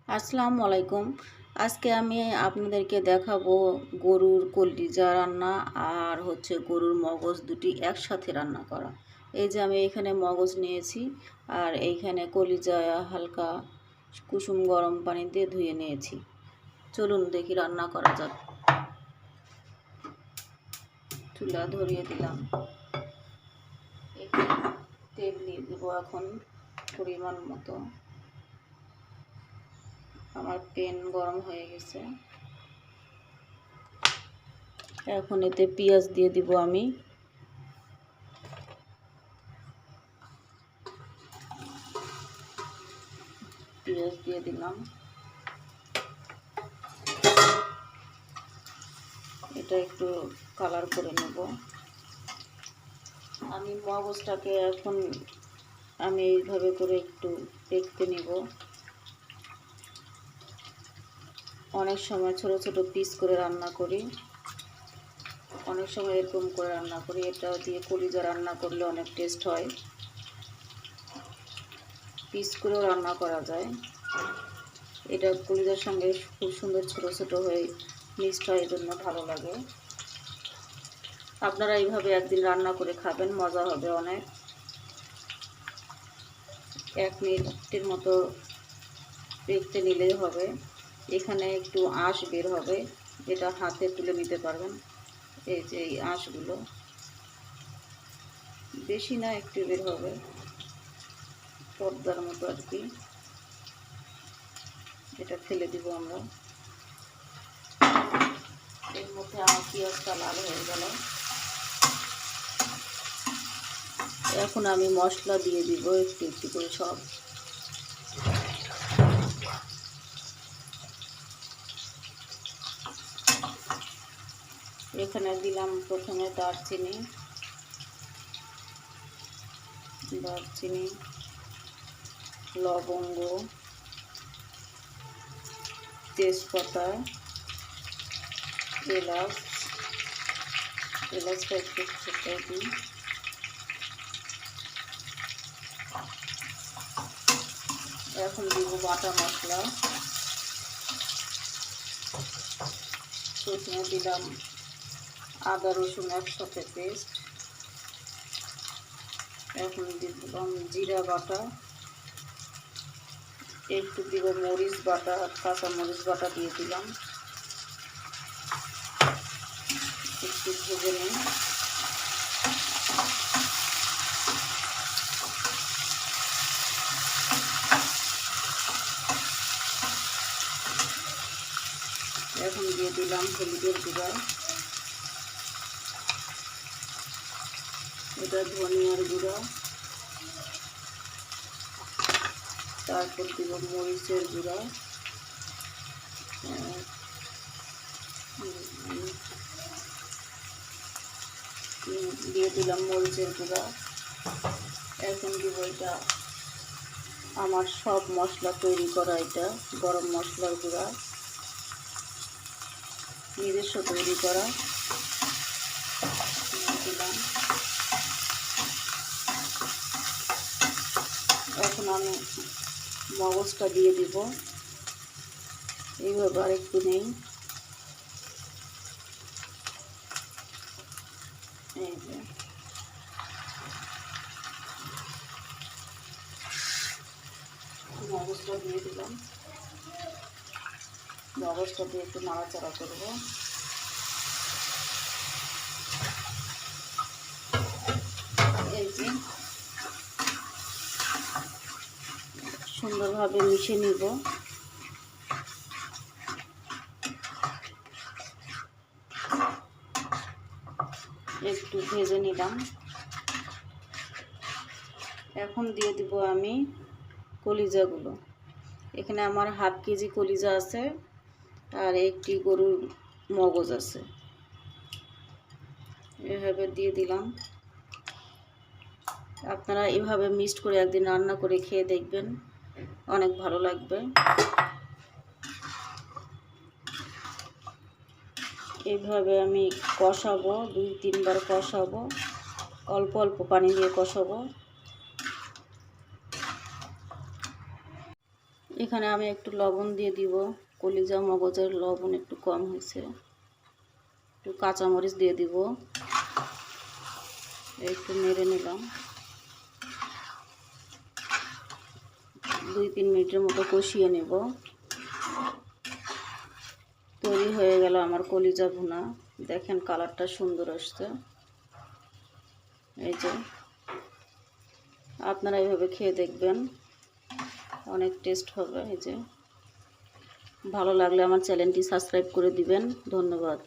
আসসালামু আলাইকুম। আজকে আমি আপনাদেরকে দেখাবো গরুর কলিজা রান্না আর গরুর মগজ দুটি একসাথে রান্না করা। এই যে আমি এখানে মগজ নিয়েছি আর এইখানে কলিজা হালকা কুসুম গরম পানি দিয়ে ধুয়ে নিয়েছি। চলুন দেখি রান্না করা যাক। চুলা ধরিয়ে দিলাম, এখানে তেল দিয়ে দেবো এখন পরিমাণ মতো। আমার প্যান গরম হয়ে গেছে, এখন এতে পেঁয়াজ দিয়ে দিব আমি। পেঁয়াজ দিয়ে দিলাম, এটা একটু কালার করে নেব। আমি মগজটাকে এখন এইভাবে করে একটু দেখতে নিব। অনেক সময় ছোট ছোট পিস করে রান্না করি, অনেক সময় এরকম করে রান্না করি। এটা দিয়ে কলিজা রান্না করলে অনেক টেস্ট হয়, পিস করেও রান্না করা যায়। এটা কলিজার সঙ্গে খুব সুন্দর ছোট ছোট হয়ে মিক্সড হয়, এই জন্য ভালো লাগে। আপনারা এইভাবে একদিন রান্না করে খাবেন, মজা হবে অনেক। 1 মিনিটের মতো দেখতে নিলেই হবে। এখানে একটু আঁশ বের হবে, এটা হাতে তুলে নিতে পারবেন। এই যে এই আঁশগুলো, বেশি না, একটু বের হবে, পর্দার মতো আর কি। এটা ফেলে দিব আমরা। এর মধ্যে আমার পেঁয়াজটা লাল হয়ে গেল। এখন আমি মশলা দিয়ে দিব একটু একটু করে সব। এখানে দিলাম প্রথমে দারচিনি, লবঙ্গ, তেজপাতা, এলাচটা একটু ছেঁচে দিই। এখন দিব বাটা মশলা। প্রথমে দিলাম আদা রসুন একসাথে পেস্ট। এখন দিলাম জিরা বাটা, একটু দিব মরিচ বাটা, কাঁচা মরিচ বাটা দিয়ে দিলাম। একটু ভেজে নিই। এখন দিয়ে দিলাম হলুদের গুঁড়া, এটা ধনিয়ার গুঁড়া, তারপর দিব মরিচের গুঁড়া, দিয়ে দিলাম মরিচের গুঁড়া। এখন দিব এটা আমার সব মশলা তৈরি করা, এটা গরম মশলার গুঁড়া, নিজস্ব তৈরি করা দিলাম। এখন আমি মগজটা দিয়ে দিব, এইভাবে আর একটু নেই। এই যে মগজটা দিয়ে দিলাম, মগজটা দিয়ে একটু নাড়াচাড়া করব। এই যে সুন্দরভাবে মিশিয়ে নিব। একটু ভেজে নিলাম। এখন দিয়ে দিব আমি কলিজাগুলো। এখানে আমার হাফ কেজি কলিজা আছে আর একটি গরুর মগজ আছে, এভাবে দিয়ে দিলাম। আপনারা এভাবে মিক্সড করে একদিন রান্না করে খেয়ে দেখবেন, অনেক ভালো লাগবে। এইভাবে আমি কষাবো, 2-3 বার কষাবো, অল্প অল্প পানি দিয়ে কষাবো। এখানে আমি একটু লবণ দিয়ে দিব, কলিজা মগজের লবণ একটু কম হয়েছে। একটু কাঁচামরিচ দিয়ে দিব, একটু নেড়ে নিলাম। 2-3 মিনিটের মতো কষিয়ে নেব। তৈরি হয়ে গেল আমার কলিজা ভুনা। দেখেন কালারটা সুন্দর আসছে। এই যে আপনারা এইভাবে খেয়ে দেখবেন, অনেক টেস্ট হবে। এই যে ভালো লাগলে আমার চ্যানেলটি সাবস্ক্রাইব করে দিবেন। ধন্যবাদ।